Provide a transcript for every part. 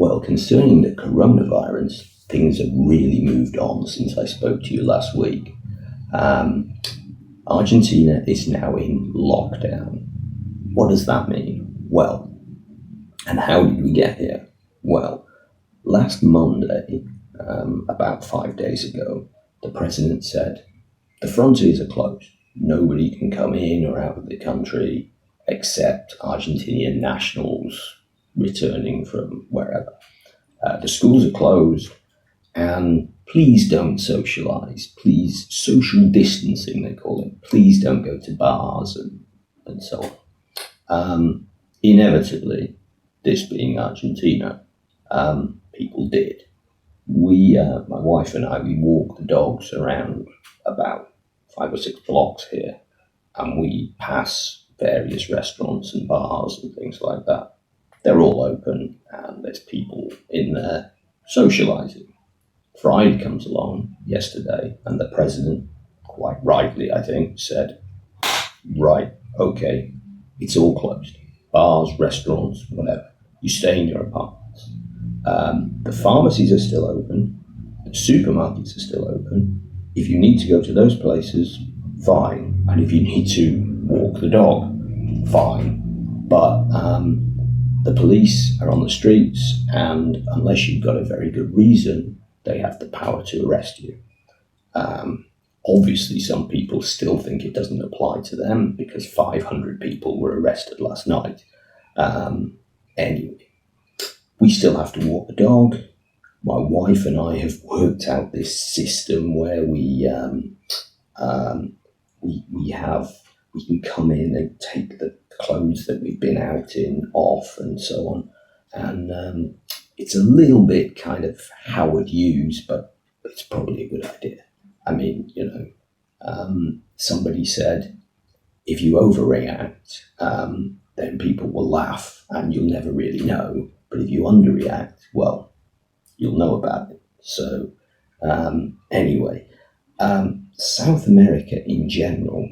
Well, concerning the coronavirus, things have really moved on since I spoke to you last week. Um, Argentina is now in lockdown. What does that mean? Well, and how did we get here? Well, last Monday, about 5 days ago, the president said the frontiers are closed. Nobody can come in or out of the country except Argentinian nationals returning from wherever. The schools are closed, and please don't socialize. Please, social distancing, they call it. Please don't go to bars and so on. Inevitably, this being Argentina, people did. My wife and I, we walk the dogs around about 5 or 6 blocks here, and we pass various restaurants and bars and things like that. They're all open, and there's people in there socializing. Friday comes along yesterday, and the president, quite rightly, I think, said, right, okay, it's all closed. Bars, restaurants, whatever. You stay in your apartments. The pharmacies are still open. The supermarkets are still open. If you need to go to those places, fine. And if you need to walk the dog, fine. But the police are on the streets, and unless you've got a very good reason, they have the power to arrest you. Obviously, some people still think it doesn't apply to them because 500 people were arrested last night. Anyway, we still have to walk the dog. My wife and I have worked out this system where we can come in and take the clothes that we've been out in off and so on. And it's a little bit kind of Howard Hughes, but it's probably a good idea. I mean, somebody said, if you overreact, then people will laugh and you'll never really know. But if you underreact, well, you'll know about it. So anyway, South America in general,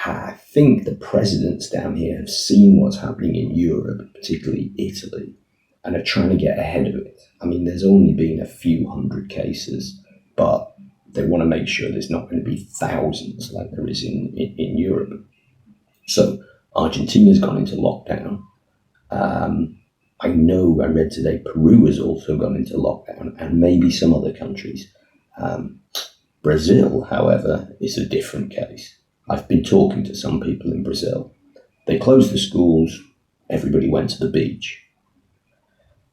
I think the presidents down here have seen what's happening in Europe, particularly Italy, and are trying to get ahead of it. I mean, there's only been a few hundred cases, but they want to make sure there's not going to be thousands like there is in Europe. So Argentina's gone into lockdown. I know I read today Peru has also gone into lockdown, and maybe some other countries. Brazil, however, is a different case. I've been talking to some people in Brazil. They closed the schools, everybody went to the beach.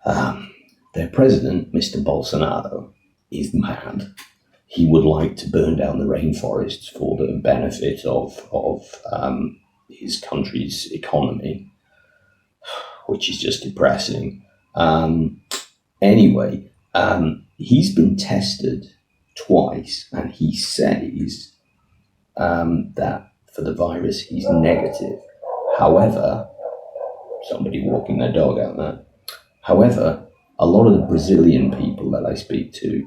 Their president, Mr. Bolsonaro, is mad. He would like to burn down the rainforests for the benefit of his country's economy, which is just depressing. Anyway, he's been tested twice, and he says that for the virus he's negative. However, somebody walking their dog out there. However, a lot of the Brazilian people that I speak to,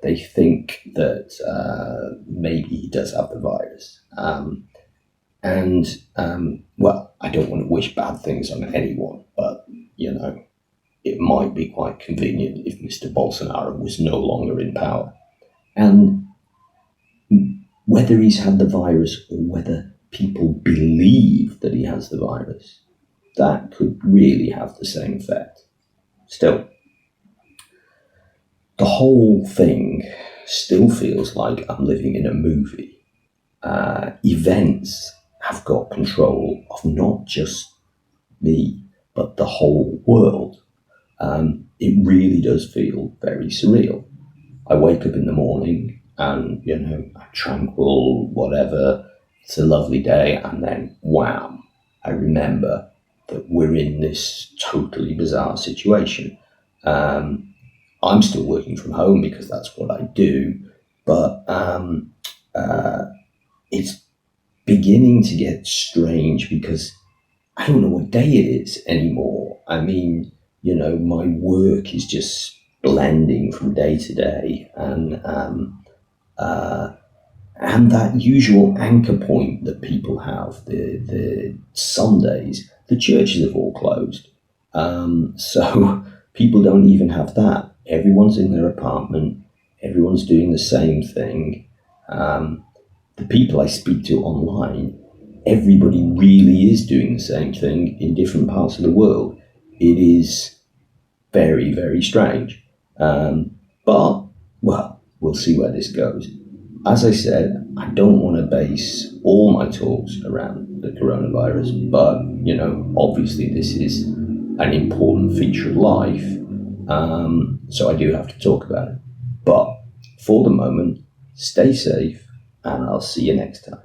they think that maybe he does have the virus. Well, I don't want to wish bad things on anyone, but, it might be quite convenient if Mr. Bolsonaro was no longer in power. And whether he's had the virus or whether people believe that he has the virus, that could really have the same effect. Still, the whole thing still feels like I'm living in a movie. Events have got control of not just me, but the whole world. It really does feel very surreal. I wake up in the morning and, I'm tranquil, whatever, it's a lovely day, and then wham, I remember that we're in this totally bizarre situation. I'm still working from home because that's what I do, but it's beginning to get strange because I don't know what day it is anymore. I mean, my work is just blending from day to day, and that usual anchor point that people have, the Sundays, the churches have all closed. So people don't even have that. Everyone's in their apartment. Everyone's doing the same thing. Um, the people I speak to online, everybody really is doing the same thing in different parts of the world. It is very, very strange. But, well, we'll see where this goes. As I said, I don't want to base all my talks around the coronavirus, but, obviously this is an important feature of life. So I do have to talk about it. But for the moment, stay safe, and I'll see you next time.